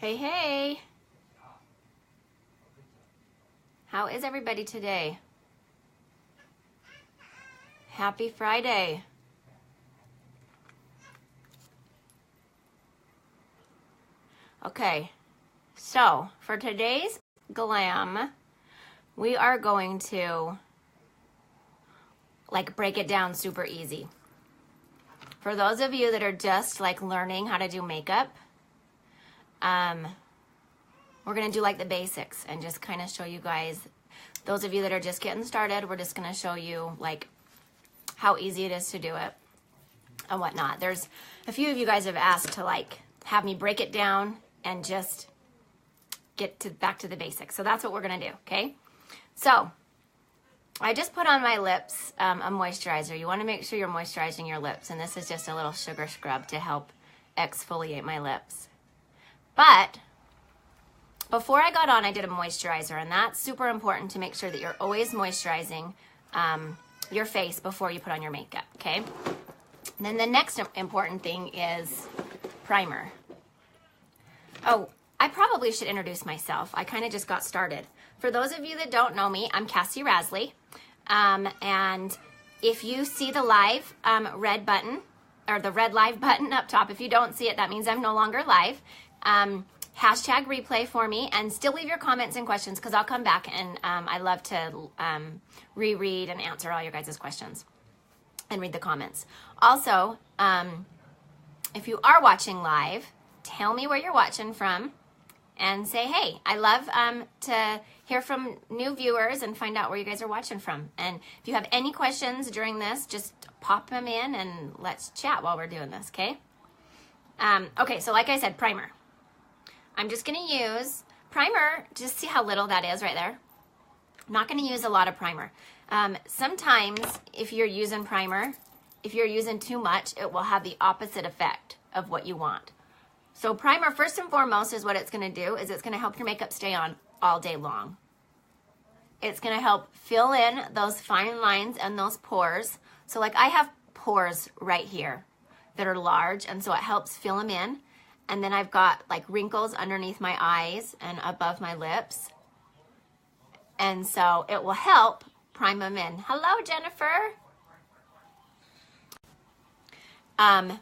Hey, hey. How is everybody today? Happy Friday. Okay, so for today's glam, we are going to break it down super easy. For those of you that are just learning how to do makeup, we're going to do the basics and just kind of show you guys. Those of you that are just getting started, we're just going to show you how easy it is to do it and whatnot. There's a few of you guys have asked to have me break it down and just get back to the basics. So that's what we're going to do, okay? So I just put on my lips a moisturizer. You want to make sure you're moisturizing your lips, and this is just a little sugar scrub to help exfoliate my lips. But before I got on, I did a moisturizer, and that's super important to make sure that you're always moisturizing your face before you put on your makeup, okay? And then the next important thing is primer. Oh, I probably should introduce myself. I kind of just got started. For those of you that don't know me, I'm Cassie Rasley. And if you see the live red button, or the red live button up top, if you don't see it, that means I'm no longer live. Hashtag replay for me, and still leave your comments and questions, because I'll come back and I love to reread and answer all your guys' questions and read the comments. Also, if you are watching live, tell me where you're watching from and say, hey, I love to hear from new viewers and find out where you guys are watching from. And if you have any questions during this, just pop them in and let's chat while we're doing this, okay? Okay, so like I said, primer. I'm just going to use primer. Just see how little that is right there. I'm not going to use a lot of primer. Sometimes if you're using primer, if you're using too much, it will have the opposite effect of what you want. So primer, first and foremost, is what it's going to do is it's going to help your makeup stay on all day long. It's going to help fill in those fine lines and those pores. So I have pores right here that are large, and so it helps fill them in. And then I've got wrinkles underneath my eyes and above my lips. And so it will help prime them in. Hello, Jennifer. And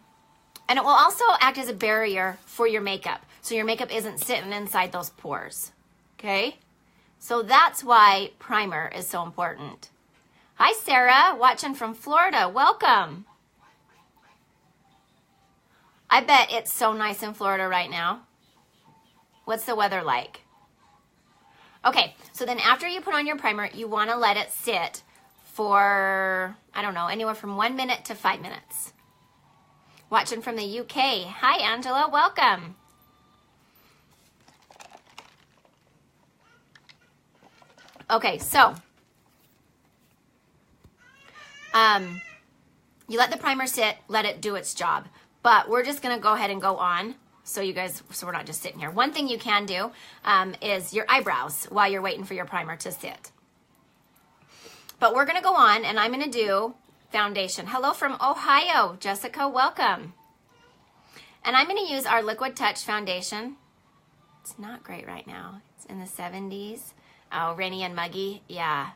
it will also act as a barrier for your makeup, so your makeup isn't sitting inside those pores, okay? So that's why primer is so important. Hi, Sarah, watching from Florida. Welcome. I bet it's so nice in Florida right now. What's the weather like? Okay, so then after you put on your primer, you want to let it sit for, I don't know, anywhere from 1 minute to 5 minutes. Watching from the UK. Hi, Angela. Welcome. Okay, so you let the primer sit, let it do its job. But we're just going to go ahead and go on so we're not just sitting here. One thing you can do is your eyebrows while you're waiting for your primer to sit. But we're going to go on, and I'm going to do foundation. Hello from Ohio, Jessica, welcome. And I'm going to use our Liquid Touch foundation. It's not great right now. It's in the 70s. Oh, rainy and muggy, yeah.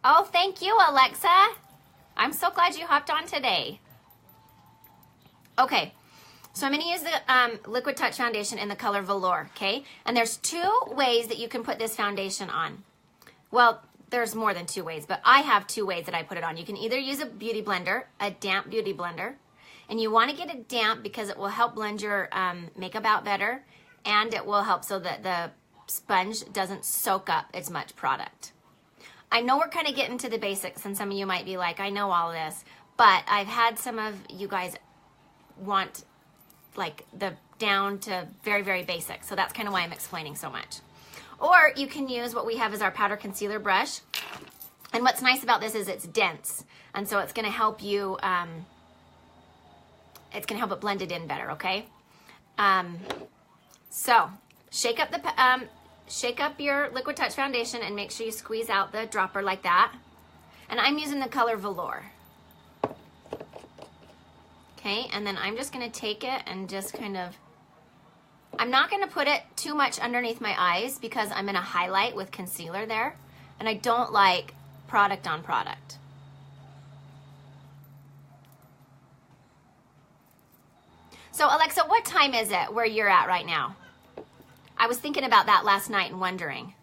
Oh, thank you, Alexa. I'm so glad you hopped on today. Okay, so I'm going to use the Liquid Touch foundation in the color Velour, okay? And there's 2 ways that you can put this foundation on. Well, there's more than 2 ways, but I have 2 ways that I put it on. You can either use a beauty blender, a damp beauty blender, and you want to get it damp because it will help blend your makeup out better, and it will help so that the sponge doesn't soak up as much product. I know we're kind of getting to the basics, and some of you might be like, I know all this, but I've had some of you guys want the down to very, very basic, so that's kind of why I'm explaining so much. Or you can use what we have as our powder concealer brush, and what's nice about this is it's dense, and so it's going to help you it's going to help it blend it in better, okay? So shake up your Liquid Touch foundation and make sure you squeeze out the dropper like that. And I'm using the color Velour. Okay, and then I'm just going to take it and just kind of I'm not going to put it too much underneath my eyes because I'm going to highlight with concealer there. And I don't like product on product. So Alexa, what time is it where you're at right now? I was thinking about that last night and wondering.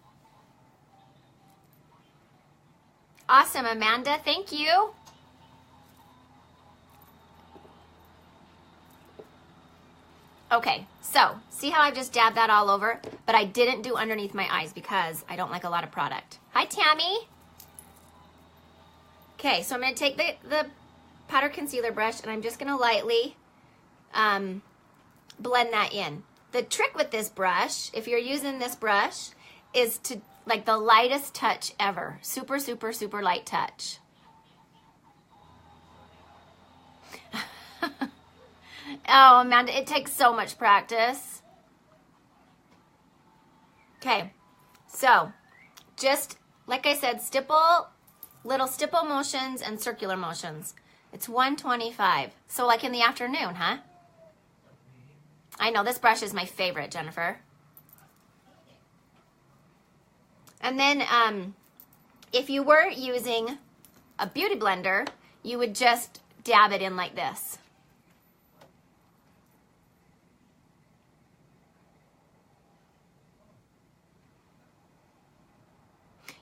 Awesome, Amanda. Thank you. Okay, so see how I just dabbed that all over, but I didn't do underneath my eyes because I don't like a lot of product. Hi, Tammy. Okay, so I'm going to take the powder concealer brush and I'm just going to lightly blend that in. The trick with this brush, if you're using this brush, is to like the lightest touch ever. Super, super, super light touch. Oh, Amanda, it takes so much practice. Okay, so just like I said, little stipple motions and circular motions. It's 125. So like in the afternoon, huh? I know this brush is my favorite, Jennifer. And then if you were using a beauty blender, you would just dab it in like this.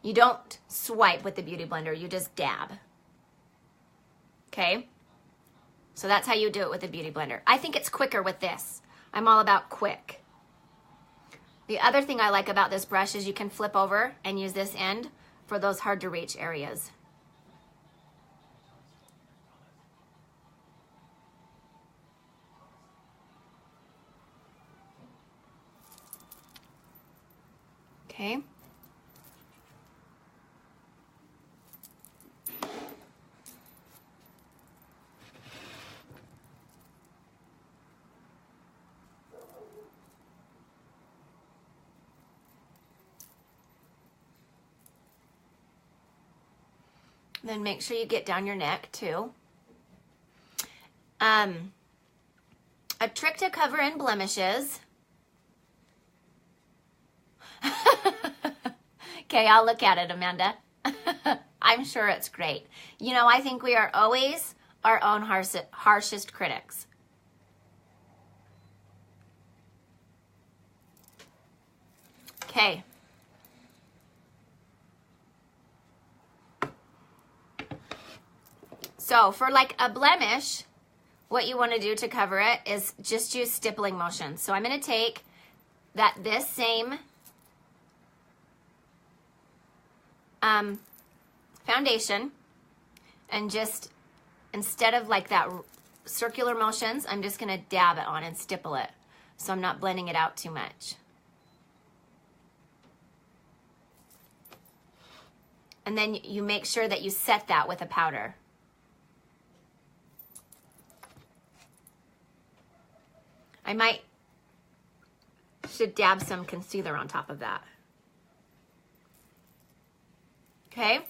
You don't swipe with the beauty blender, you just dab. Okay? So that's how you do it with the beauty blender. I think it's quicker with this. I'm all about quick. The other thing I like about this brush is you can flip over and use this end for those hard to reach areas. Okay. Then make sure you get down your neck too. A trick to cover in blemishes. Okay, I'll look at it, Amanda. I'm sure it's great. You know, I think we are always our own harshest critics. Okay. So for like a blemish, what you want to do to cover it is just use stippling motions. So I'm going to take this same foundation and just, instead of like that circular motions, I'm just going to dab it on and stipple it. So I'm not blending it out too much. And then you make sure that you set that with a powder. I should dab some concealer on top of that. Okay.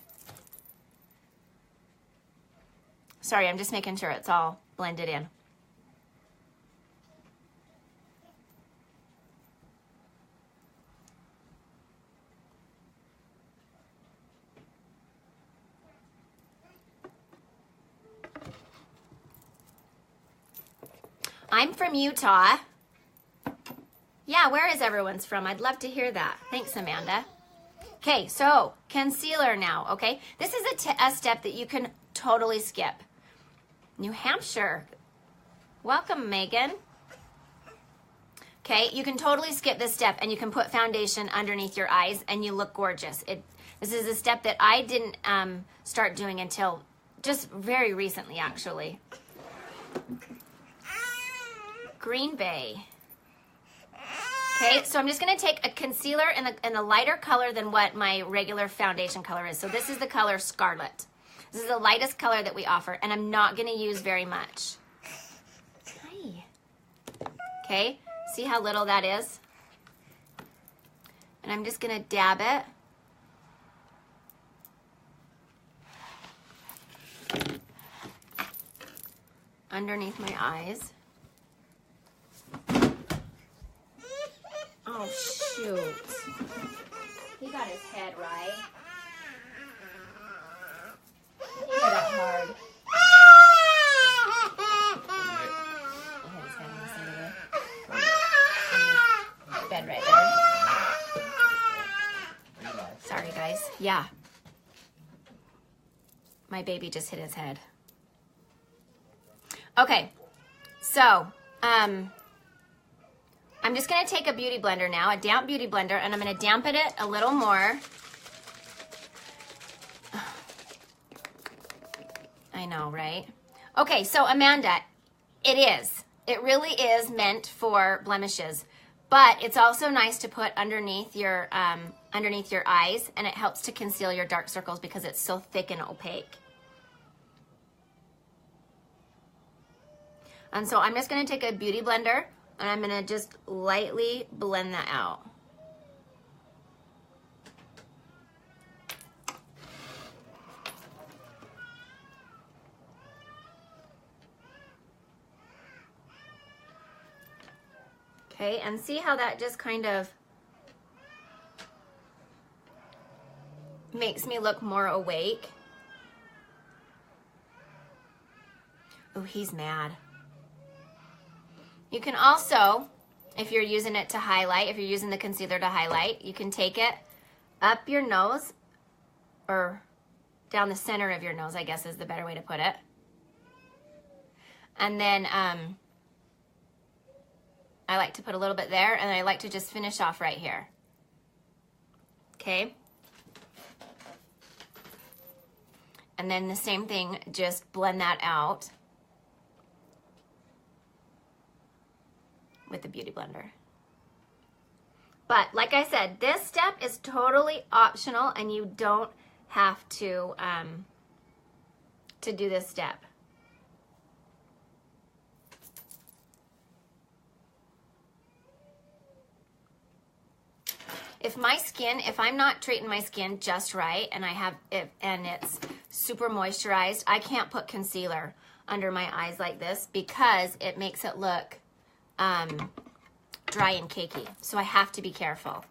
Sorry, I'm just making sure it's all blended in. I'm from Utah. Yeah, where is everyone's from? I'd love to hear that. Thanks, Amanda. Okay, so concealer now, okay? This is a step that you can totally skip. New Hampshire. Welcome, Megan. Okay, you can totally skip this step and you can put foundation underneath your eyes and you look gorgeous. This is a step that I didn't start doing until just very recently, actually. Green Bay. Okay, so I'm just going to take a concealer in a lighter color than what my regular foundation color is. So this is the color Scarlet. This is the lightest color that we offer, and I'm not going to use very much. Hi. Okay, see how little that is? And I'm just going to dab it underneath my eyes. Oh, shoot. He got his head right. He hit it hard. He hit his head on the side of the bed right there. Sorry, guys. Yeah. My baby just hit his head. Okay. So, I'm just going to take a beauty blender now, a damp beauty blender, and I'm going to dampen it a little more. I know, right? Okay, so Amanda, it really is meant for blemishes, but it's also nice to put underneath your eyes, and it helps to conceal your dark circles because it's so thick and opaque. And so I'm just going to take a beauty blender, and I'm going to just lightly blend that out. Okay, and see how that just kind of makes me look more awake? Oh, he's mad. You can also, if you're using it to highlight, if you're using the concealer to highlight, you can take it up your nose, or down the center of your nose, I guess is the better way to put it. And then I like to put a little bit there, and I like to just finish off right here. Okay? And then the same thing, just blend that out with the beauty blender. But like I said, this step is totally optional, and you don't have to do this step. If I'm not treating my skin just right, and it's super moisturized, I can't put concealer under my eyes like this because it makes it look dry and cakey. So I have to be careful.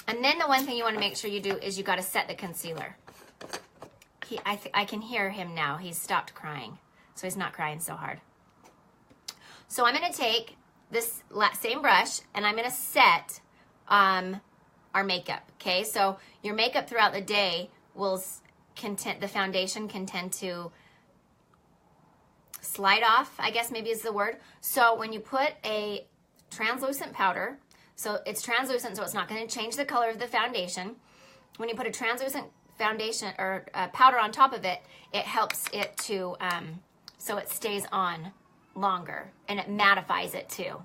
And then the one thing you want to make sure you do is you got to set the concealer. I can hear him now. He's stopped crying, so he's not crying so hard. So I'm going to take this same brush, and I'm going to set our makeup. Okay, so your makeup throughout the day will the foundation can tend to slide off, I guess maybe is the word. So when you put a translucent powder, so it's translucent, so it's not going to change the color of the foundation. When you put a translucent foundation or powder on top of it, it helps it to so it stays on longer, and it mattifies it too.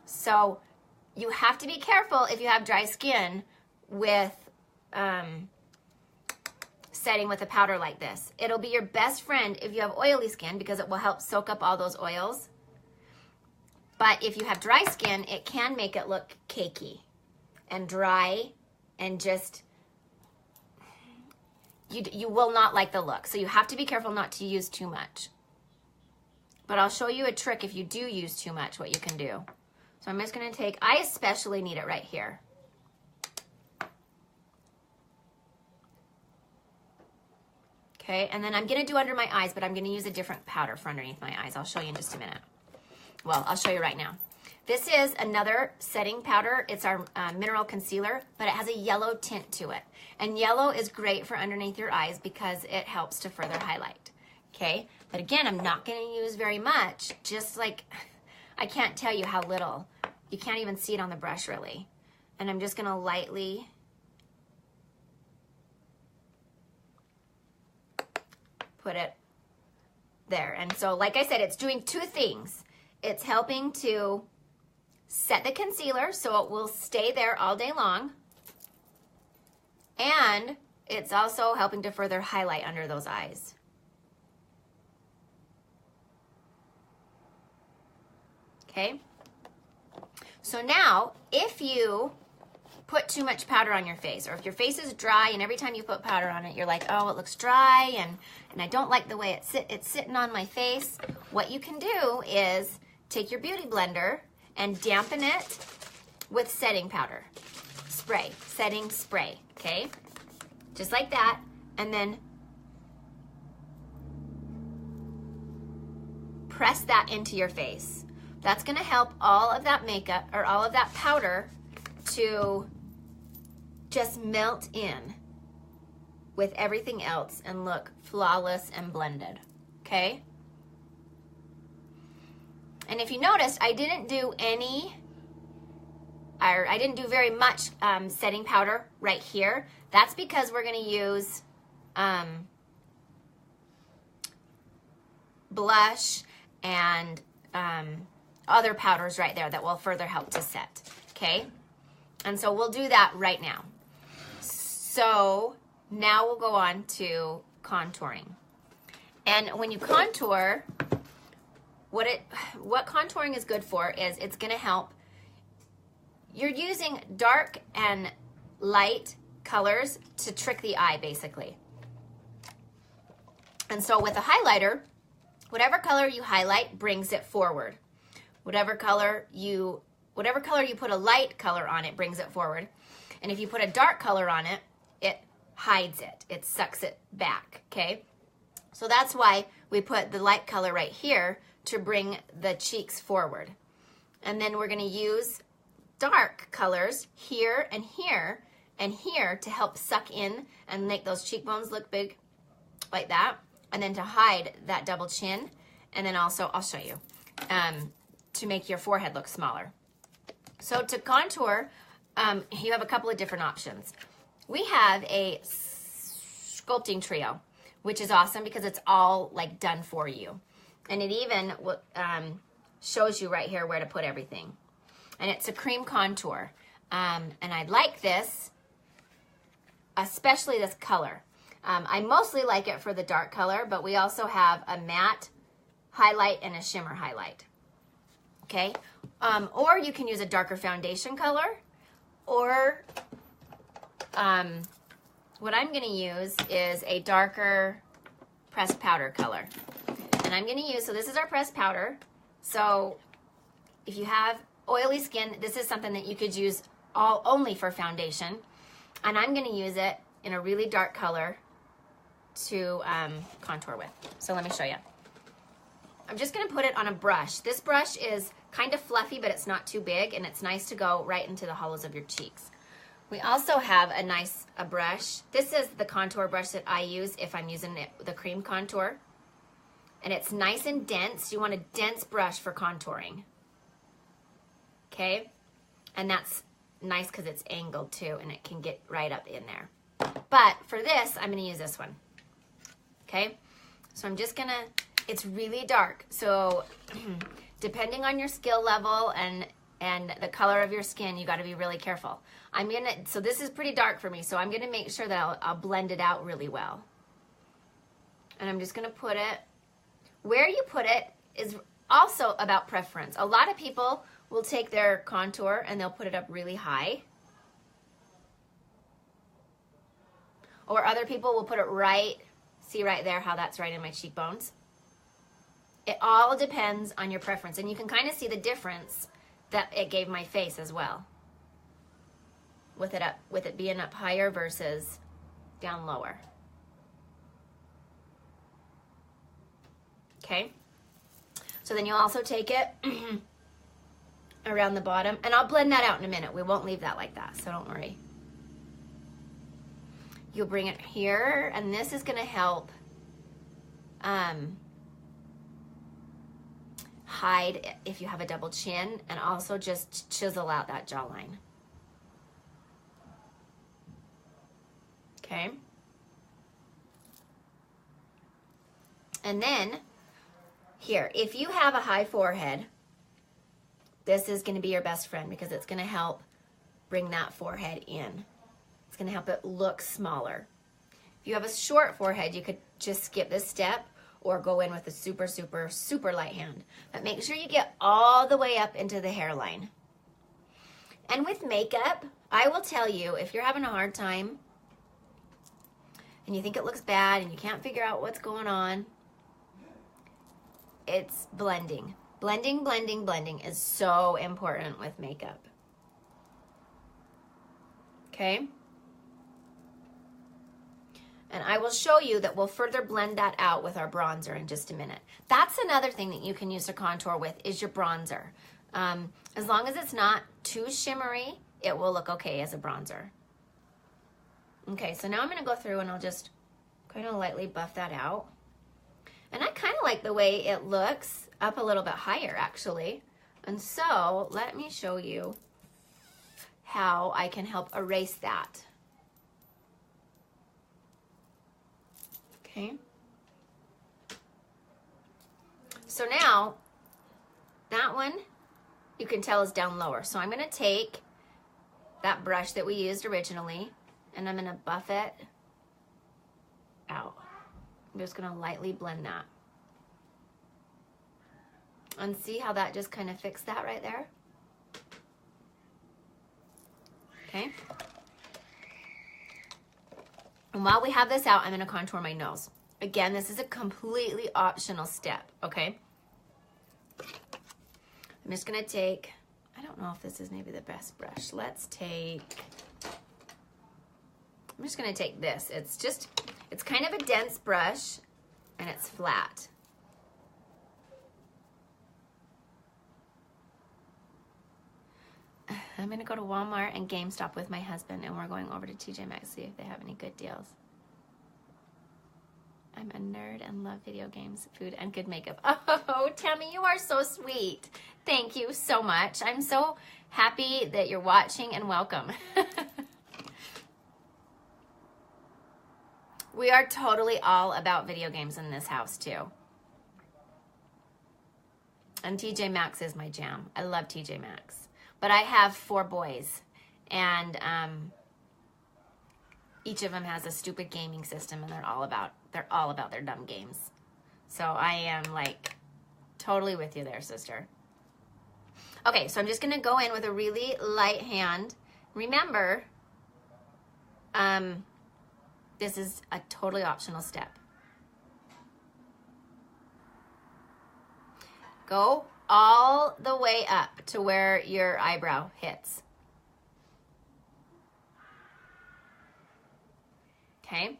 So you have to be careful if you have dry skin with setting with a powder like this. It'll be your best friend if you have oily skin because it will help soak up all those oils. But if you have dry skin, it can make it look cakey and dry, and just, you will not like the look. So you have to be careful not to use too much. But I'll show you a trick if you do use too much, what you can do. So I'm just going to take, I especially need it right here. Okay, and then I'm going to do under my eyes, but I'm going to use a different powder for underneath my eyes. I'll show you in just a minute. Well, I'll show you right now. This is another setting powder. It's our mineral concealer, but it has a yellow tint to it. And yellow is great for underneath your eyes because it helps to further highlight. Okay, but again, I'm not going to use very much, just like, I can't tell you how little. You can't even see it on the brush really. And I'm just going to lightly put it there. And so, like I said, it's doing two things. It's helping to set the concealer so it will stay there all day long. And it's also helping to further highlight under those eyes. Okay? So now, if you put too much powder on your face, or if your face is dry and every time you put powder on it, you're like, oh, it looks dry and I don't like the way it's sitting on my face, what you can do is take your beauty blender and dampen it with setting powder. Spray, setting spray, okay? Just like that, and then press that into your face. That's gonna help all of that makeup, or all of that powder, to just melt in with everything else and look flawless and blended, okay? And if you noticed, I didn't do very much setting powder right here. That's because we're gonna use blush and other powders right there that will further help to set, okay? And so we'll do that right now. So now we'll go on to contouring. And when you contour, what contouring is good for is it's gonna help. You're using dark and light colors to trick the eye, basically. And so with a highlighter, whatever color you highlight brings it forward. Whatever color you put a light color on, it brings it forward. And if you put a dark color on it, it hides it. It sucks it back, okay? So that's why we put the light color right here to bring the cheeks forward. And then we're gonna use dark colors here and here and here to help suck in and make those cheekbones look big like that. And then to hide that double chin. And then also, I'll show you, to make your forehead look smaller. So to contour, you have a couple of different options. We have a sculpting trio, which is awesome because it's all like done for you. And it even shows you right here where to put everything. And it's a cream contour. And I like this, especially this color. I mostly like it for the dark color, but we also have a matte highlight and a shimmer highlight. Okay? Or you can use a darker foundation color, or what I'm gonna use is a darker pressed powder color. And I'm gonna use, so this is our pressed powder. So if you have oily skin, this is something that you could use only for foundation. And I'm gonna use it in a really dark color to contour with. So let me show you. I'm just gonna put it on a brush. This brush is kind of fluffy, but it's not too big, and it's nice to go right into the hollows of your cheeks. We also have a brush. This is the contour brush that I use if I'm using the cream contour. And it's nice and dense. You want a dense brush for contouring. Okay? And that's nice because it's angled too, and it can get right up in there. But for this, I'm gonna use this one. Okay? So I'm just gonna, it's really dark. So depending on your skill level and the color of your skin, you gotta be really careful. So this is pretty dark for me, so I'm gonna make sure that I'll blend it out really well. And I'm just gonna put it, where you put it is also about preference. A lot of people will take their contour and they'll put it up really high. Or other people will put it right, see right there how that's right in my cheekbones. It all depends on your preference, and you can kind of see the difference that it gave my face as well. With it being up higher versus down lower. Okay? So then you'll also take it around the bottom, and I'll blend that out in a minute. We won't leave that like that, so don't worry. You'll bring it here, and this is gonna help hide if you have a double chin, and also just chisel out that jawline. Okay? And then, here, if you have a high forehead, this is gonna be your best friend because it's gonna help bring that forehead in. It's gonna help it look smaller. If you have a short forehead, you could just skip this step or go in with a super, super, super light hand. But make sure you get all the way up into the hairline. And with makeup, I will tell you, if you're having a hard time and you think it looks bad and you can't figure out what's going on, it's blending. Blending, blending, blending is so important with makeup. Okay? And I will show you that we'll further blend that out with our bronzer in just a minute. That's another thing that you can use to contour with is your bronzer. As long as it's not too shimmery, it will look okay as a bronzer. Okay, so now I'm gonna go through and I'll just kind of lightly buff that out. And I kind of like the way it looks up a little bit higher, actually. And so let me show you how I can help erase that. Okay. So now, that one, you can tell is down lower. So I'm going to take that brush that we used originally, and I'm going to buff it out. I'm just going to lightly blend that. And see how that just kind of fixed that right there? Okay. And while we have this out, I'm going to contour my nose. Again, this is a completely optional step, okay? I'm just going to take, I don't know if this is maybe the best brush. Let's take, I'm just going to take this. It's kind of a dense brush, and it's flat. I'm going to go to Walmart and GameStop with my husband, and we're going over to TJ Maxx to see if they have any good deals. I'm a nerd and love video games, food, and good makeup. Oh, Tammy, you are so sweet. Thank you so much. I'm so happy that you're watching, and welcome. We are totally all about video games in this house, too. And TJ Maxx is my jam. I love TJ Maxx. But I have 4 boys, and each of them has a stupid gaming system, and they're all about their dumb games. So I am like totally with you there, sister. Okay, so I'm just gonna go in with a really light hand. Remember, this is a totally optional step. Go all the way up to where your eyebrow hits. Okay?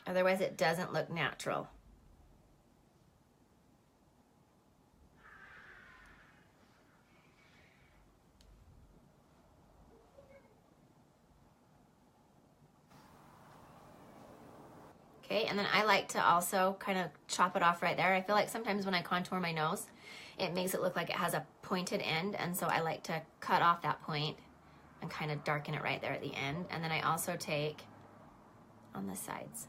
Otherwise, it doesn't look natural. Okay, and then I like to also kind of chop it off right there. I feel like sometimes when I contour my nose, it makes it look like it has a pointed end, and so I like to cut off that point and kind of darken it right there at the end. And then I also take on the sides,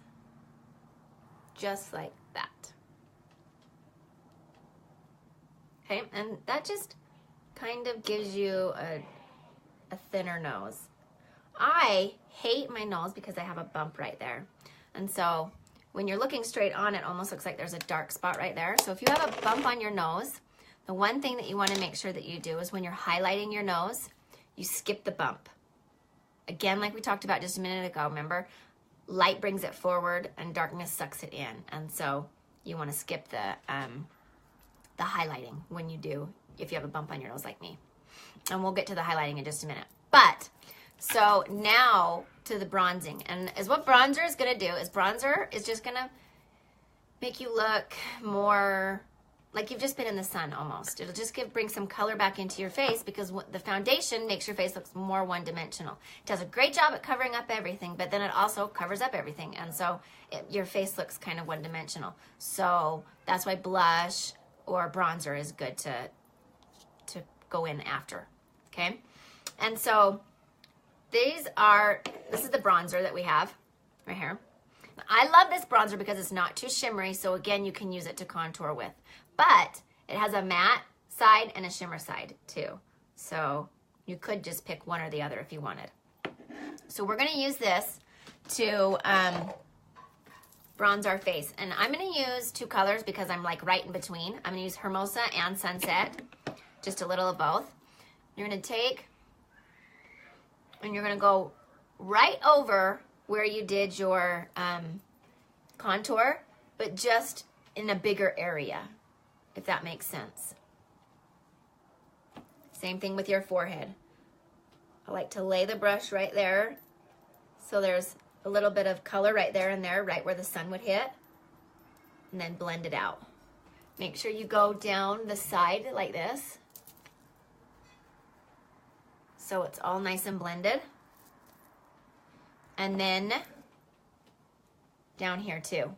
just like that. Okay, and that just kind of gives you a thinner nose. I hate my nose because I have a bump right there. And so when you're looking straight on, it almost looks like there's a dark spot right there. So if you have a bump on your nose, the one thing that you want to make sure that you do is when you're highlighting your nose, you skip the bump. Again, like we talked about just a minute ago, remember? Light brings it forward and darkness sucks it in. And so you want to skip the highlighting when you do, if you have a bump on your nose like me. And we'll get to the highlighting in just a minute. But, so now to the bronzing. And is what bronzer is going to do is bronzer is just going to make you look more like you've just been in the sun almost. It'll just bring some color back into your face because the foundation makes your face look more one-dimensional. It does a great job at covering up everything, but then it also covers up everything. And so your face looks kind of one-dimensional. So that's why blush or bronzer is good to go in after, okay? And so this is the bronzer that we have right here. I love this bronzer because it's not too shimmery, so again, you can use it to contour with. But it has a matte side and a shimmer side too. So you could just pick one or the other if you wanted. So we're gonna use this to bronze our face. And I'm gonna use 2 colors because I'm like right in between. I'm gonna use Hermosa and Sunset, just a little of both. You're gonna take, and you're gonna go right over where you did your contour, but just in a bigger area, if that makes sense. Same thing with your forehead. I like to lay the brush right there, so there's a little bit of color right there and there, right where the sun would hit, and then blend it out. Make sure you go down the side like this, so it's all nice and blended. And then down here too.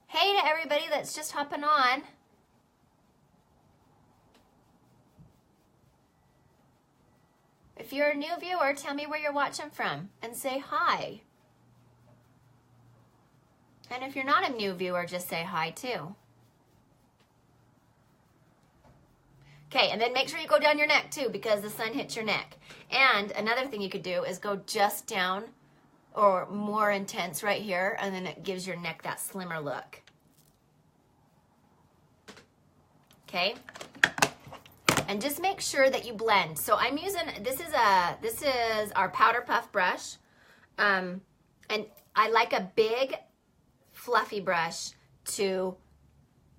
Hey to everybody that's just hopping on. If you're a new viewer, tell me where you're watching from and say hi. And if you're not a new viewer, just say hi too. Okay, and then make sure you go down your neck too, because the sun hits your neck. And another thing you could do is go just down or more intense right here, and then it gives your neck that slimmer look. Okay? And just make sure that you blend. So I'm using, this is our powder puff brush. And I like a big fluffy brush to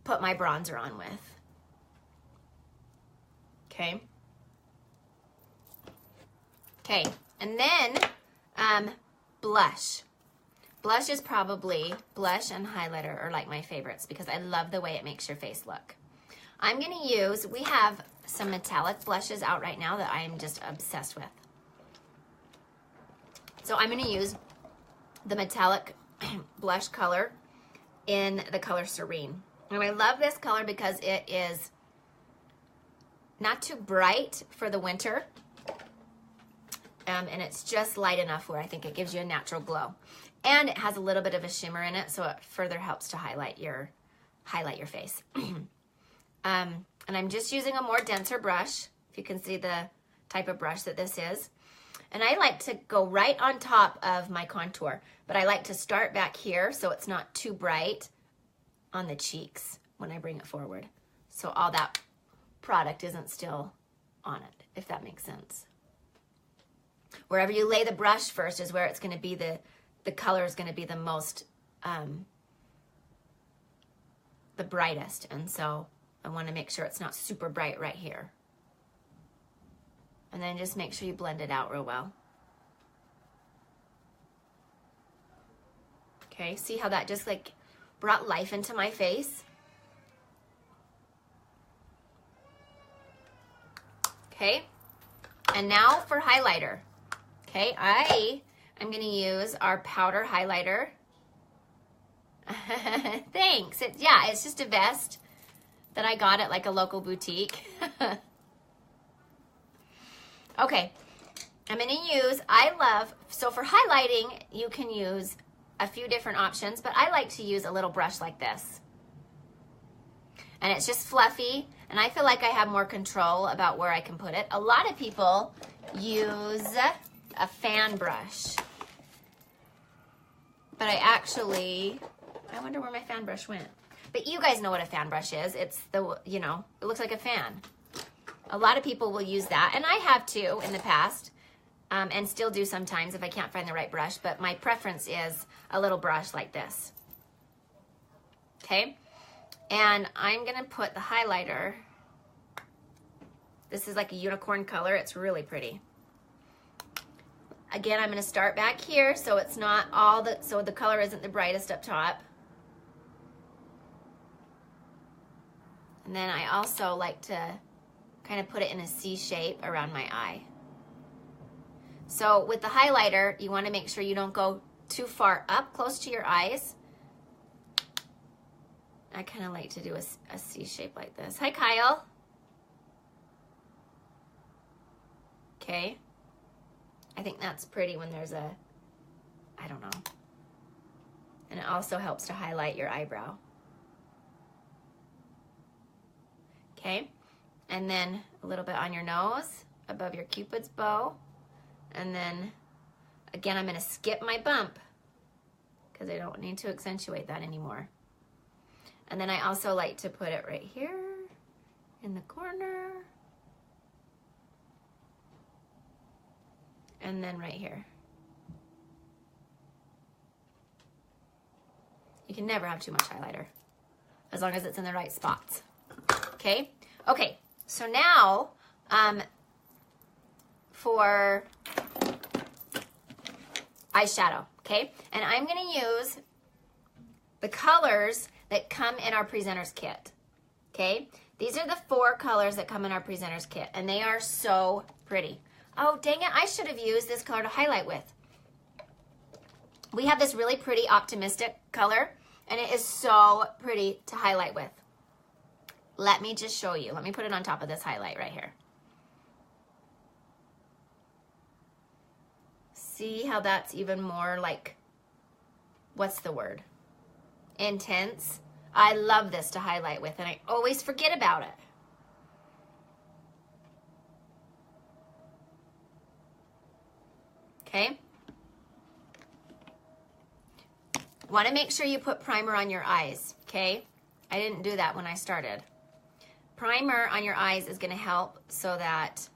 put my bronzer on with. Okay. Okay, and then blush. Blush is probably, blush and highlighter are like my favorites because I love the way it makes your face look. I'm gonna use, we have some metallic blushes out right now that I am just obsessed with. So I'm gonna use the metallic blush color in the color Serene. And I love this color because it is not too bright for the winter. And it's just light enough where I think it gives you a natural glow. And it has a little bit of a shimmer in it, so it further helps to highlight your face. And I'm just using a more denser brush, if you can see the type of brush that this is. And I like to go right on top of my contour, but I like to start back here so it's not too bright on the cheeks when I bring it forward. So all that product isn't still on it, if that makes sense. Wherever you lay the brush first is where it's going to be the color is going to be the most, the brightest. And so I want to make sure it's not super bright right here. And then just make sure you blend it out real well. Okay, see how that just like brought life into my face? Okay, and now for highlighter. Okay, I am going to use our powder highlighter. Thanks. It's just a vest that I got at like a local boutique. Okay, I'm going to use, so for highlighting, you can use a few different options, but I like to use a little brush like this. And it's just fluffy, and I feel like I have more control about where I can put it. A lot of people use a fan brush, but I wonder where my fan brush went. But you guys know what a fan brush is. It's the, it looks like a fan. A lot of people will use that, and I have too in the past, and still do sometimes if I can't find the right brush, but my preference is a little brush like this. Okay, and I'm gonna put the highlighter. This is like a unicorn color. It's really pretty. Again, I'm gonna start back here so it's not so the color isn't the brightest up top. And then I also like to kind of put it in a C shape around my eye. So with the highlighter, you want to make sure you don't go too far up close to your eyes. I kind of like to do a C shape like this. Hi, Kyle. Okay. I think that's pretty when there's I don't know. And it also helps to highlight your eyebrow. Okay. And then a little bit on your nose, above your Cupid's bow. And then, again, I'm going to skip my bump because I don't need to accentuate that anymore. And then I also like to put it right here in the corner. And then right here. You can never have too much highlighter, as long as it's in the right spots. Okay? Okay, so now, for eyeshadow, okay? And I'm gonna use the colors that come in our presenter's kit, okay? These are the 4 colors that come in our presenter's kit, and they are so pretty. Oh, dang it, I should have used this color to highlight with. We have this really pretty optimistic color, and it is so pretty to highlight with. Let me just show you. Let me put it on top of this highlight right here. See how that's even more like, what's the word? Intense. I love this to highlight with, and I always forget about it. Okay? Want to make sure you put primer on your eyes, okay? I didn't do that when I started. Primer on your eyes is going to help so that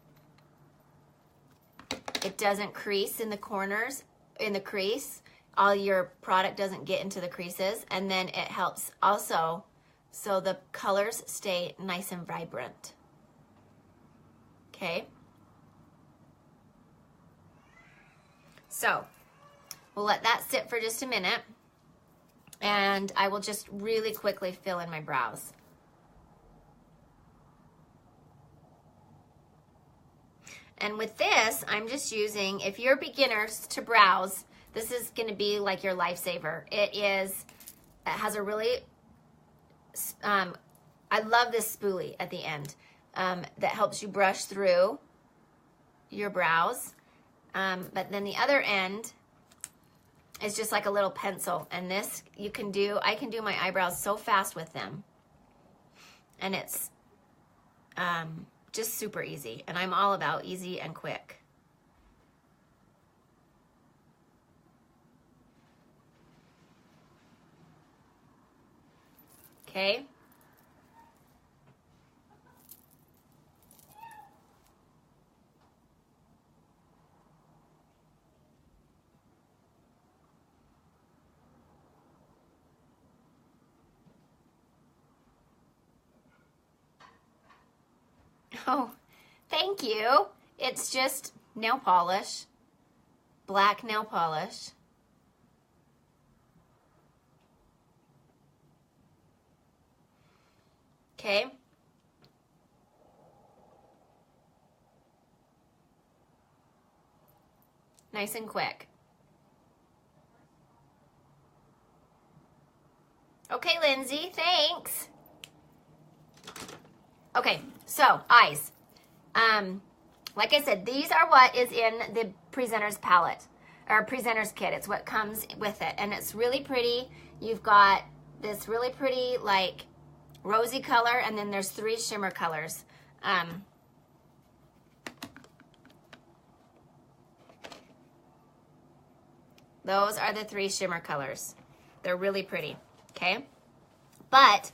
it doesn't crease in the corners, in the crease. All your product doesn't get into the creases, and then it helps also so the colors stay nice and vibrant. Okay? So, we'll let that sit for just a minute, and I will just really quickly fill in my brows. And with this, I'm just using, if you're beginners to brows, this is going to be like your lifesaver. It has a really, I love this spoolie at the end that helps you brush through your brows. But then the other end is just like a little pencil. And this I can do my eyebrows so fast with them. And it's just super easy. And I'm all about easy and quick. Okay. Oh, thank you. It's just nail polish, black nail polish. Okay. Nice and quick. Okay, Lindsay, thanks. Okay, so eyes. Like I said, these are what is in the presenter's palette, or presenter's kit. It's what comes with it, and it's really pretty. You've got this really pretty, like, rosy color, and then there's 3 shimmer colors. Those are the 3 shimmer colors. They're really pretty, okay? But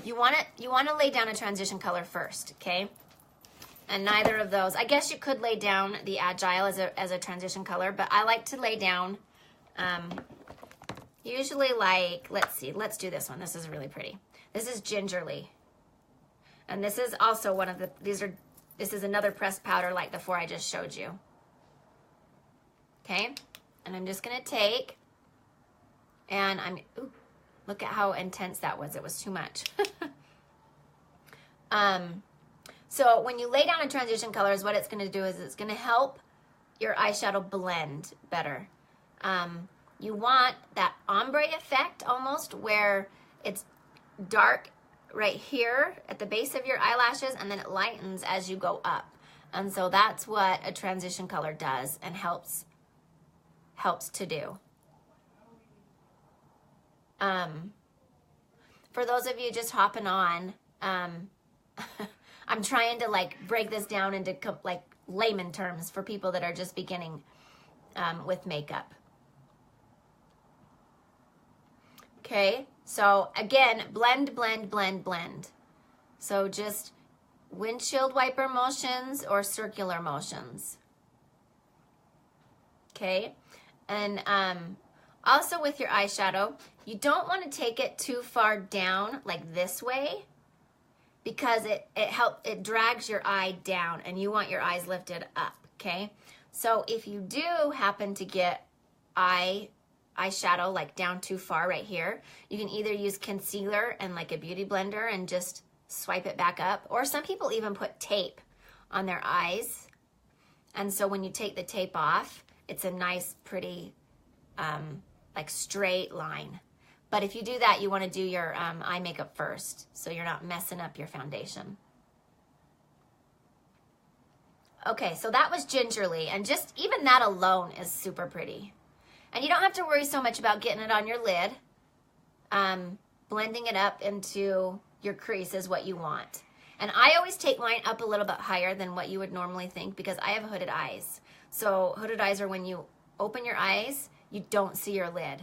you want to lay down a transition color first, okay? And neither of those. I guess you could lay down the Agile as a transition color, but I like to lay down usually, like, let's see, let's do this one. This is really pretty. This is Gingerly. And this is also one of the, this is another pressed powder like the 4 I just showed you. Okay? And I'm just going to take, and ooh, look at how intense that was. It was too much. So when you lay down a transition colors, what it's going to do is it's going to help your eyeshadow blend better. You want that ombre effect almost, where it's dark right here at the base of your eyelashes, and then it lightens as you go up. And so that's what a transition color does and helps to do. For those of you just hopping on, I'm trying to like break this down into like layman terms for people that are just beginning with makeup. Okay, so again, blend, blend, blend, blend. So just windshield wiper motions or circular motions. Okay, and Also with your eyeshadow, you don't want to take it too far down like this way, because it drags your eye down and you want your eyes lifted up, okay? So if you do happen to get eyeshadow like down too far right here, you can either use concealer and like a beauty blender and just swipe it back up, or some people even put tape on their eyes. And so when you take the tape off, it's a nice, pretty, like straight line. But if you do that, you want to do your eye makeup first, so you're not messing up your foundation. Okay, so that was Gingerly, and just even that alone is super pretty. And you don't have to worry so much about getting it on your lid. Blending it up into your crease is what you want. And I always take mine up a little bit higher than what you would normally think, because I have hooded eyes. So hooded eyes are when you open your eyes, you don't see your lid.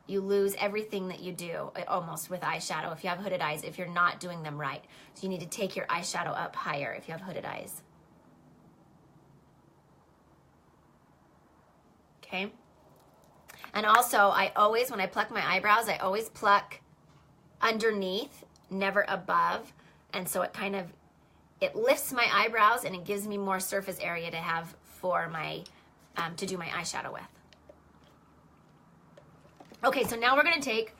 You lose everything that you do almost with eyeshadow if you have hooded eyes, if you're not doing them right. So you need to take your eyeshadow up higher if you have hooded eyes. Okay? And also, I always, when I pluck my eyebrows, I always pluck underneath, never above. And so it kind of, it lifts my eyebrows and it gives me more surface area to have for my, to do my eyeshadow with. Okay, so now we're gonna take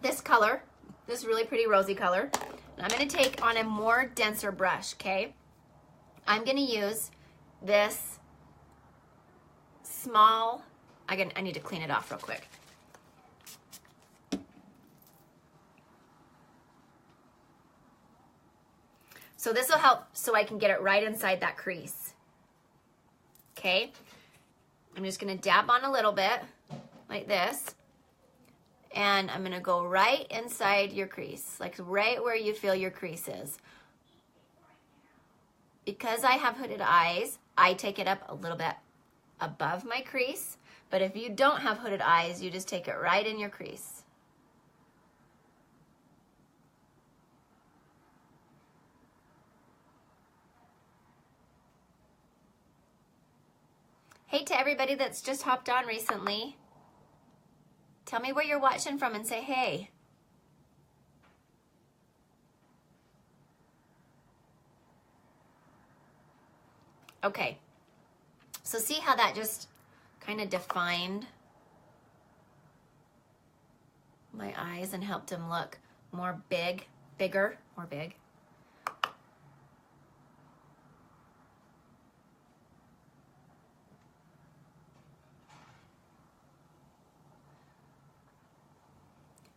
this color, this really pretty rosy color, and I'm gonna take on a more denser brush, okay? I'm gonna use this small, I need to clean it off real quick. So this will help so I can get it right inside that crease. Okay? I'm just gonna dab on a little bit, like this. And I'm gonna go right inside your crease, like right where you feel your crease is. Because I have hooded eyes, I take it up a little bit above my crease. But if you don't have hooded eyes, you just take it right in your crease. Hey to everybody that's just hopped on recently. Tell me where you're watching from and say hey. Okay, so see how that just kind of defined my eyes and helped them look more bigger, more big.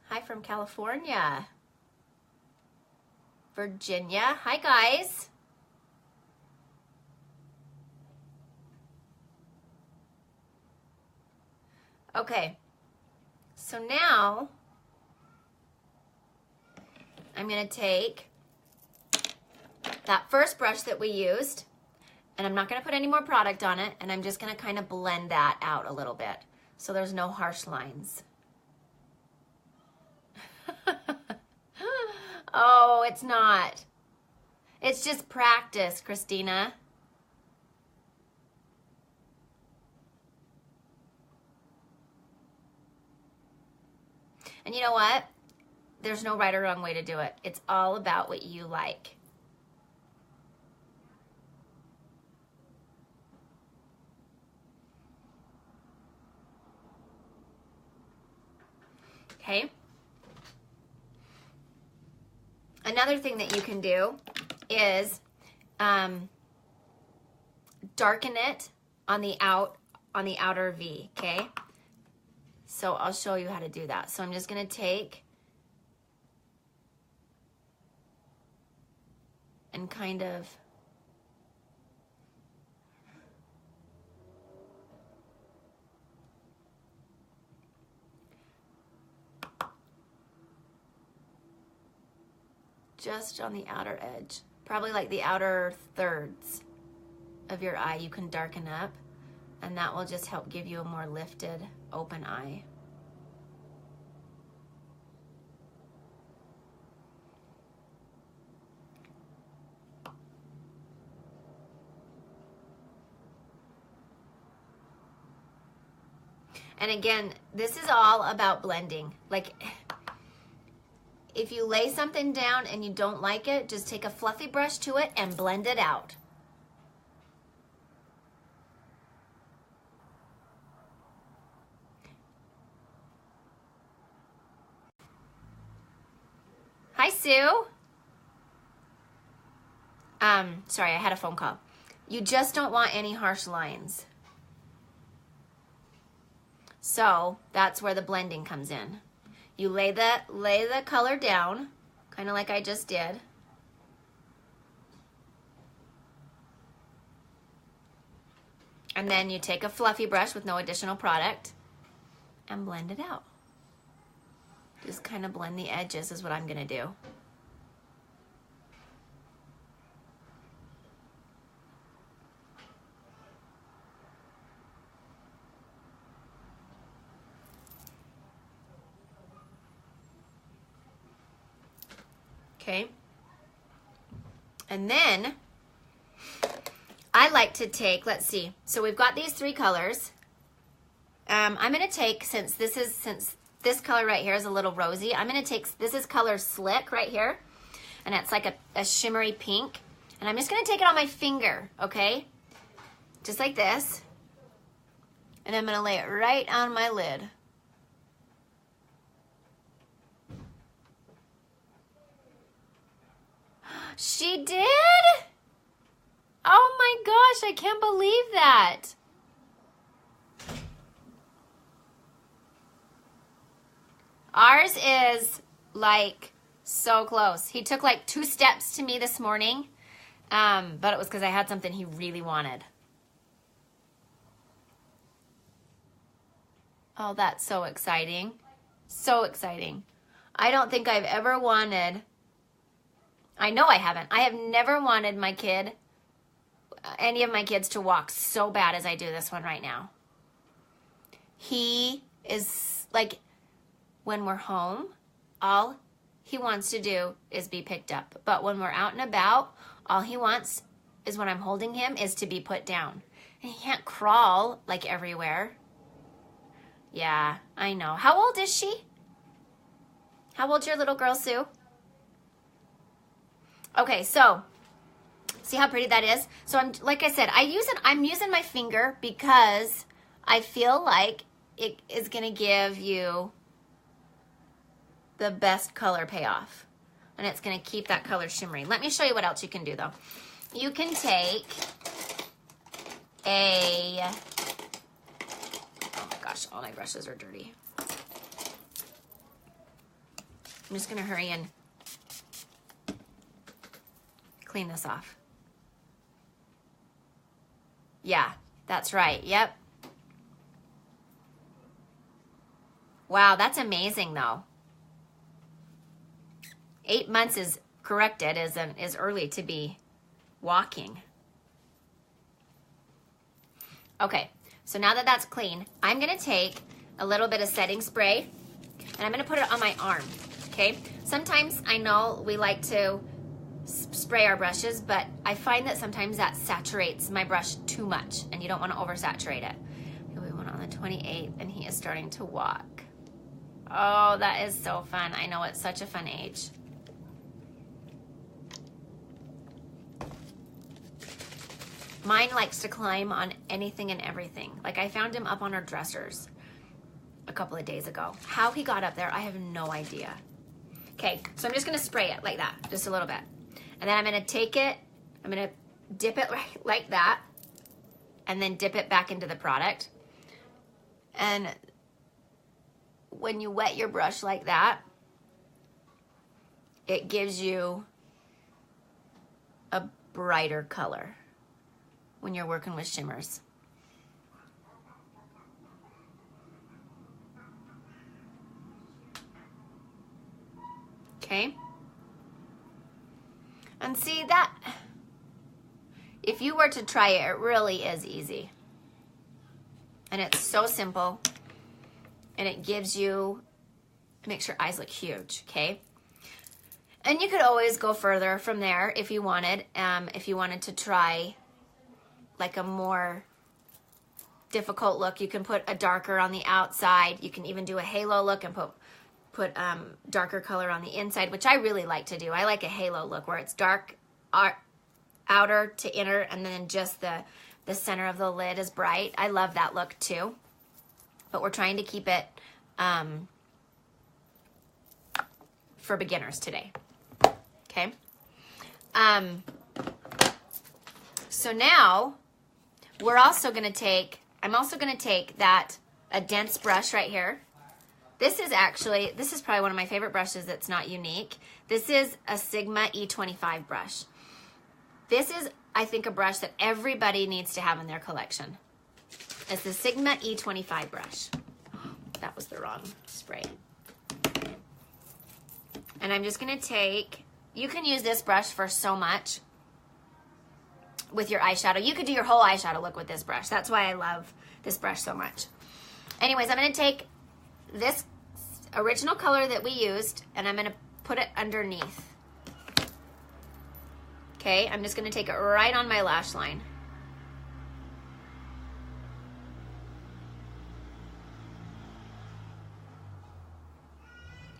Hi from California. Virginia. Hi, guys. Okay. So now I'm going to take that first brush that we used, and I'm not going to put any more product on it, and I'm just going to kind of blend that out a little bit so there's no harsh lines. Oh, it's not. It's just practice, Christina. And you know what? There's no right or wrong way to do it. It's all about what you like. Okay? Another thing that you can do is darken it on the outer V, okay? So I'll show you how to do that. So I'm just going to take and kind of just on the outer edge, probably like the outer thirds of your eye, you can darken up, and that will just help give you a more lifted, open eye. And again, this is all about blending. Like, if you lay something down and you don't like it, just take a fluffy brush to it and blend it out. Hi, Sue. Sorry, I had a phone call. You just don't want any harsh lines. So that's where the blending comes in. You lay the color down, kind of like I just did. And then you take a fluffy brush with no additional product and blend it out. Just kind of blend the edges is what I'm gonna do. Okay. And then I like to take, let's see. So we've got these 3 colors. I'm going to take, since this color right here is a little rosy, I'm going to take, this is color Slick right here. And it's like a shimmery pink. And I'm just going to take it on my finger, okay? Just like this. And I'm going to lay it right on my lid. She did? Oh my gosh, I can't believe that. Ours is like so close. He took like 2 steps to me this morning, but it was because I had something he really wanted. Oh, that's so exciting. So exciting. I don't think I've ever wanted, I know I haven't. I have never wanted my kid, any of my kids, to walk so bad as I do this one right now. He is like, when we're home, all he wants to do is be picked up. But when we're out and about, all he wants is, when I'm holding him, is to be put down. And he can't crawl like everywhere. Yeah, I know. How old is she? How old's your little girl, Sue? Okay, so see how pretty that is? So I'm, like I said, I'm using my finger because I feel like it is gonna give you the best color payoff. And it's gonna keep that color shimmery. Let me show you what else you can do though. You can take a, oh my gosh, all my brushes are dirty. I'm just gonna hurry and clean this off. Yeah, that's right. Yep. Wow, that's amazing though. 8 months is corrected, is early to be walking. Okay, so now that that's clean, I'm gonna take a little bit of setting spray and I'm gonna put it on my arm, okay? Sometimes I know we like to spray our brushes, but I find that sometimes that saturates my brush too much and you don't want to oversaturate it. We went on the 28th and he is starting to walk. Oh, that is so fun. I know, it's such a fun age. Mine likes to climb on anything and everything. Like, I found him up on our dressers a couple of days ago. How he got up there, I have no idea. Okay, so I'm just gonna spray it like that, just a little bit. And then I'm gonna take it, I'm gonna dip it like that, and then dip it back into the product. And when you wet your brush like that, it gives you a brighter color when you're working with shimmers. Okay? And see that, if you were to try it, it really is easy. And it's so simple. And it gives you, it makes your eyes look huge, okay? And you could always go further from there if you wanted to try like a more difficult look, you can put a darker on the outside. You can even do a halo look and put darker color on the inside, which I really like to do. I like a halo look where it's dark outer to inner, and then just the center of the lid is bright. I love that look too, but we're trying to keep it for beginners today. Okay. So now we're also going to take, I'm also going to take a dense brush right here. This is probably one of my favorite brushes that's not unique. This is a Sigma E25 brush. This is, I think, a brush that everybody needs to have in their collection. It's the Sigma E25 brush. That was the wrong spray. And I'm just going to take, you can use this brush for so much with your eyeshadow. You could do your whole eyeshadow look with this brush. That's why I love this brush so much. Anyways, I'm going to take this original color that we used and I'm going to put it underneath. Okay, I'm just going to take it right on my lash line.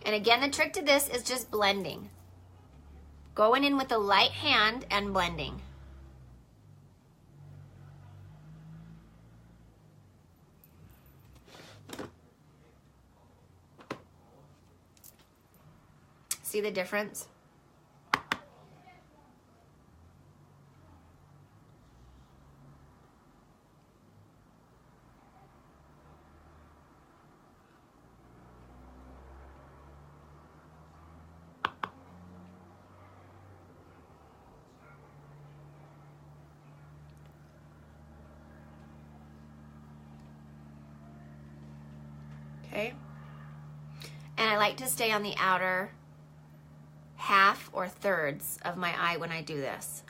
And again, the trick to this is just blending. Going in with a light hand and blending. See the difference? Okay. And I like to stay on the outer half or thirds of my eye when I do this.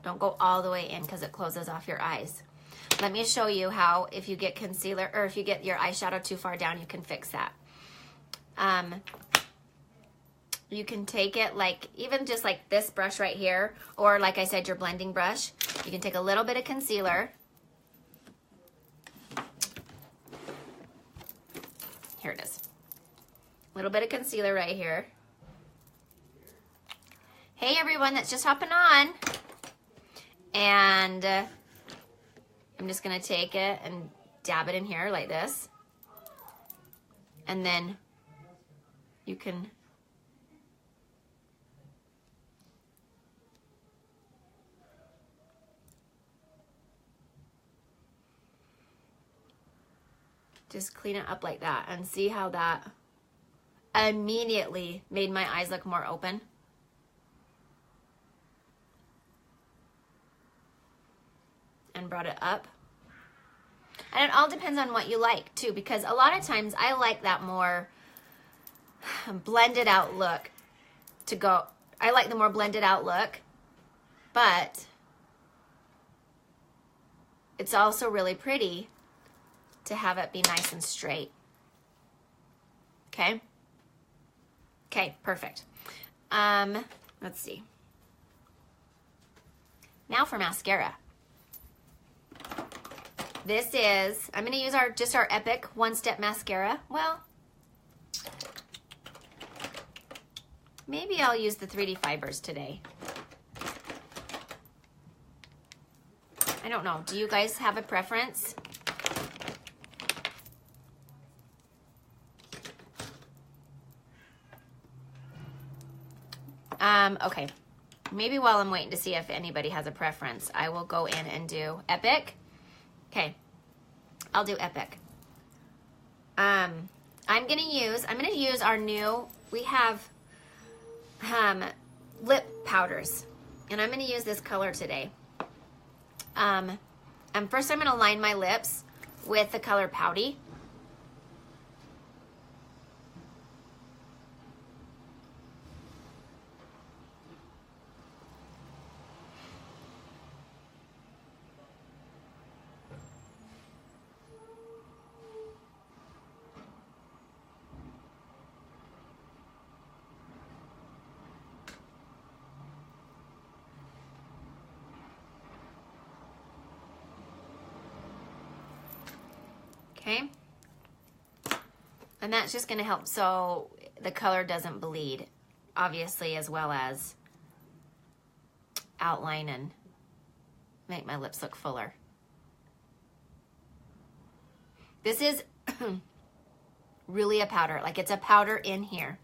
Don't go all the way in because it closes off your eyes. Let me show you how, if you get concealer or if you get your eyeshadow too far down, you can fix that. You can take it like, even just like this brush right here, or like I said, your blending brush. You can take a little bit of concealer. Here it is. A little bit of concealer right here. Hey everyone that's just hopping on. And I'm just gonna take it and dab it in here like this. And then you can just clean it up like that and see how that immediately made my eyes look more open. And brought it up. And it all depends on what you like too, because a lot of times I like that more blended out look to go. I like the more blended out look, but it's also really pretty to have it be nice and straight. Okay? Okay, perfect. Let's see. Now for mascara. This is, I'm going to use just our Epic One Step Mascara. Well, maybe I'll use the 3D Fibers today. I don't know. Do you guys have a preference? Okay. Maybe while I'm waiting to see if anybody has a preference, I will go in and do Epic. Okay, I'll do Epic. I'm gonna use our new, we have lip powders, and I'm gonna use this color today. And first I'm gonna line my lips with the color Pouty. Okay. And that's just going to help so the color doesn't bleed, obviously, as well as outline and make my lips look fuller. This is really a powder. Like, it's a powder in here.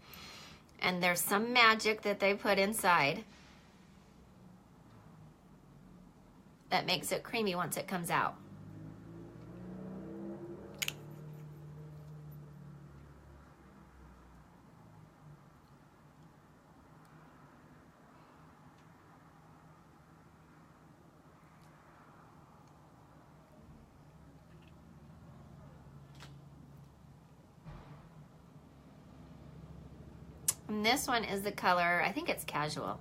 And there's some magic that they put inside that makes it creamy once it comes out. And this one is the color, I think it's Casual.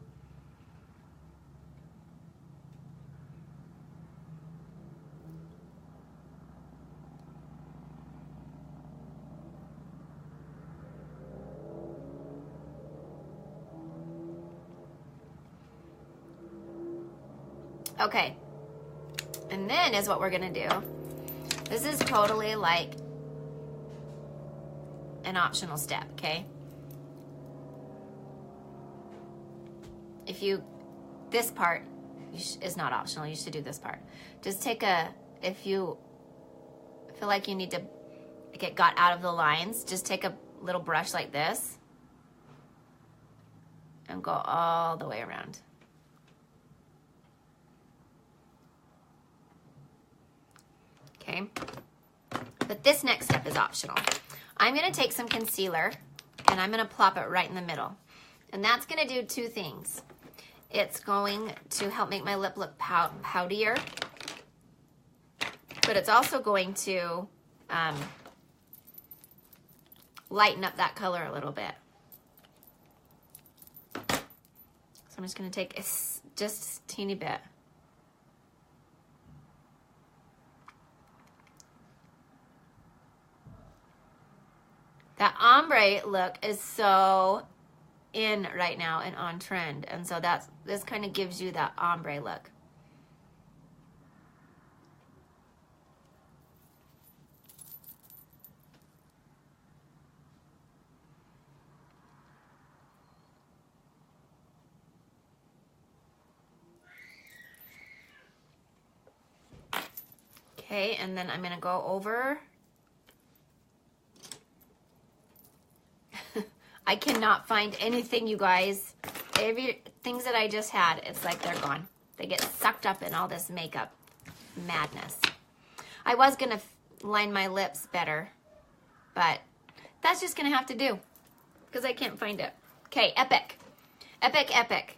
Okay, and then is what we're gonna do. This is totally like an optional step, okay? If you, this part is not optional, you should do this part. Just take a, if you feel like you need to get got out of the lines, just take a little brush like this and go all the way around. Okay, but this next step is optional. I'm gonna take some concealer and I'm gonna plop it right in the middle. And that's gonna do two things. It's going to help make my lip look poutier, but it's also going to lighten up that color a little bit. So I'm just gonna take just a teeny bit. That ombre look is so in right now and on trend, and so this kind of gives you that ombre look. Okay, and then I'm gonna go over. I cannot find anything, you guys. Things that I just had, it's like they're gone. They get sucked up in all this makeup madness. I was gonna line my lips better, but that's just gonna have to do because I can't find it. Okay, Epic. Epic, Epic.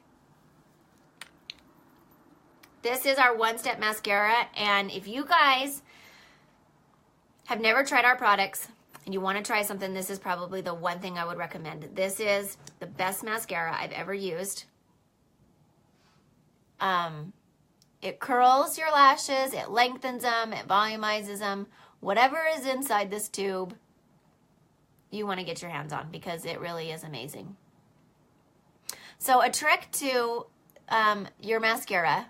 This is our one-step mascara, and if you guys have never tried our products, and you want to try something, this is probably the one thing I would recommend. This is the best mascara I've ever used. It curls your lashes, it lengthens them, it volumizes them. Whatever is inside this tube, you want to get your hands on because it really is amazing. So a trick to your mascara,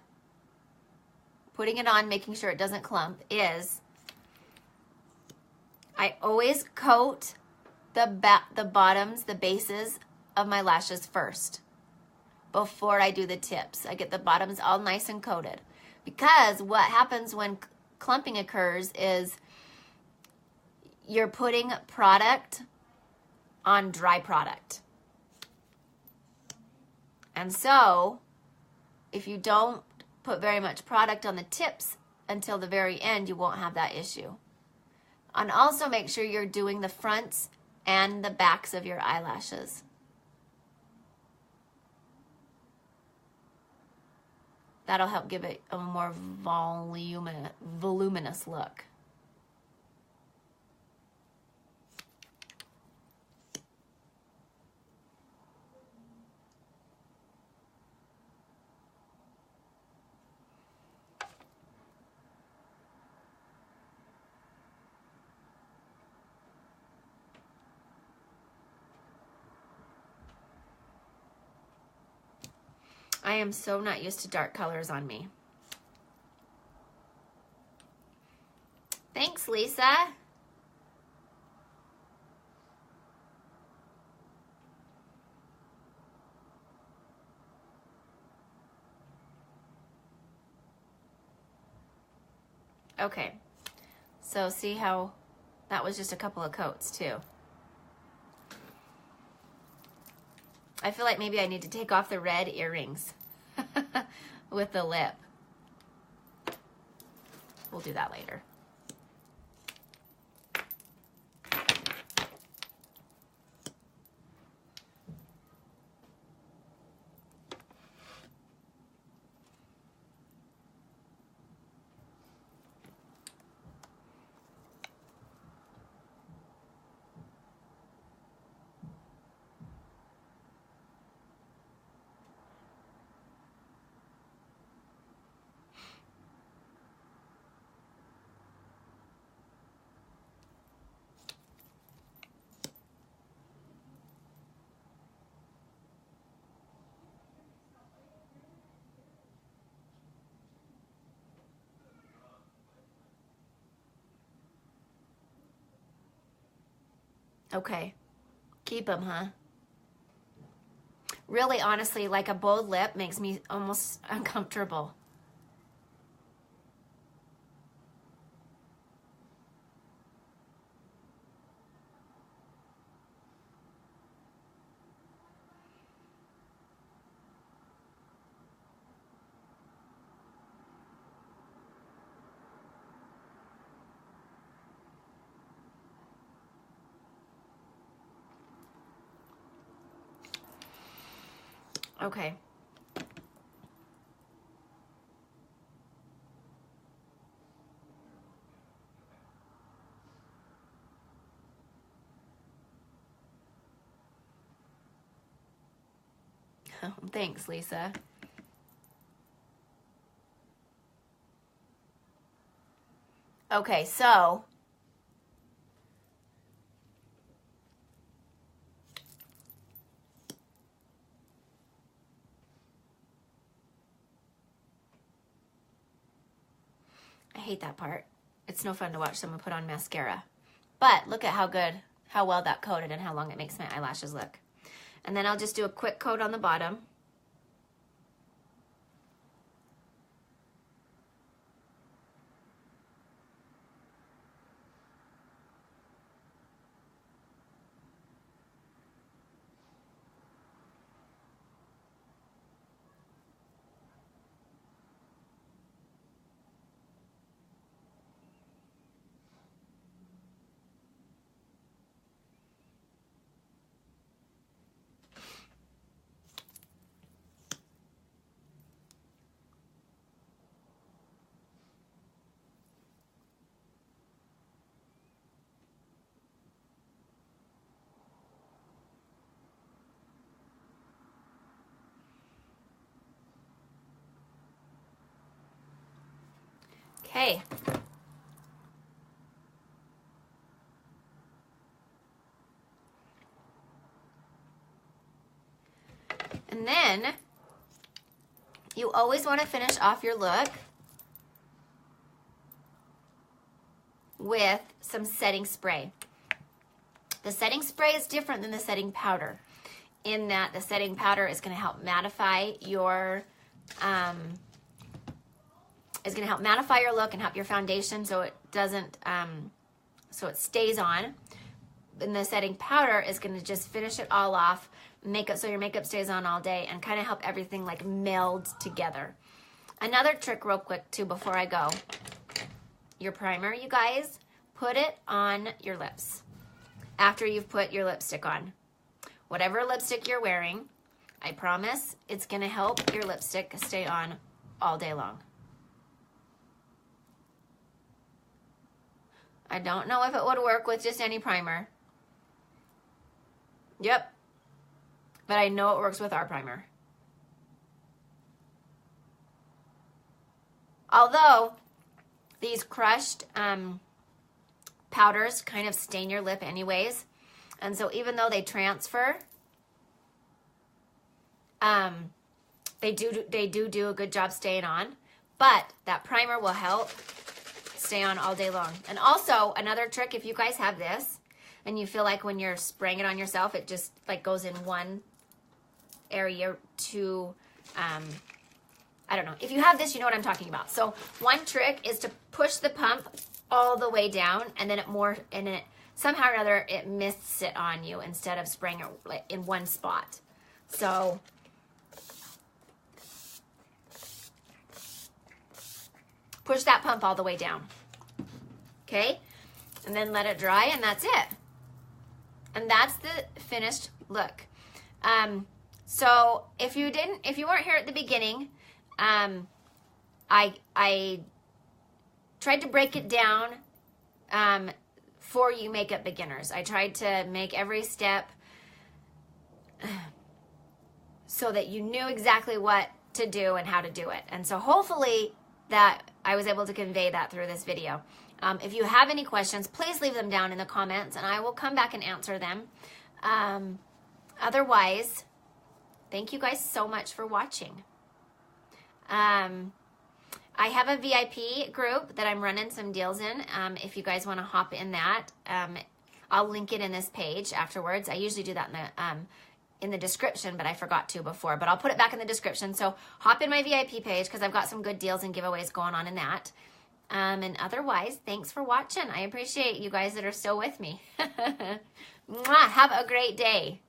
putting it on, making sure it doesn't clump, is I always coat the bottoms, the bases of my lashes first before I do the tips. I get the bottoms all nice and coated because what happens when clumping occurs is you're putting product on dry product. And so if you don't put very much product on the tips until the very end, you won't have that issue. And also make sure you're doing the fronts and the backs of your eyelashes. That'll help give it a more voluminous look. I am so not used to dark colors on me. Thanks, Lisa. Okay, so see how that was just a couple of coats too. I feel like maybe I need to take off the red earrings with the lip. We'll do that later. Okay, keep them, huh? Really, honestly, like a bold lip makes me almost uncomfortable. Okay. Thanks, Lisa. Okay, so I hate that part. It's no fun to watch someone put on mascara. But look at how well that coated and how long it makes my eyelashes look. And then I'll just do a quick coat on the bottom. Okay. And then you always want to finish off your look with some setting spray. The setting spray is different than the setting powder in that the setting powder is going to help mattify your look and help your foundation so it doesn't so it stays on. And the setting powder is going to just finish it all off, make it so your makeup stays on all day and kind of help everything like meld together. Another trick real quick too before I go. Your primer, you guys, put it on your lips after you've put your lipstick on. Whatever lipstick you're wearing, I promise it's going to help your lipstick stay on all day long. I don't know if it would work with just any primer. Yep. But I know it works with our primer. Although these crushed powders kind of stain your lip anyways. And so even though they transfer, they do a good job staying on. But that primer will help stay on all day long. And also another trick, if you guys have this and you feel like when you're spraying it on yourself, it just like goes in one area too, I don't know. If you have this, you know what I'm talking about. So one trick is to push the pump all the way down, and then it somehow or other it mists it on you instead of spraying it like in one spot. So push that pump all the way down. Okay? And then let it dry, and that's it. And that's the finished look. So if you weren't here at the beginning, I tried to break it down for you makeup beginners. I tried to make every step so that you knew exactly what to do and how to do it. And so hopefully that I was able to convey that through this video. If you have any questions, please leave them down in the comments and I will come back and answer them. Otherwise, thank you guys so much for watching. I have a VIP group that I'm running some deals in. If you guys want to hop in that, I'll link it in this page afterwards. I usually do that in the description, but I forgot to before. But I'll put it back in the description. So hop in my VIP page because I've got some good deals and giveaways going on in that. And otherwise, thanks for watching. I appreciate you guys that are still with me. Mwah, have a great day.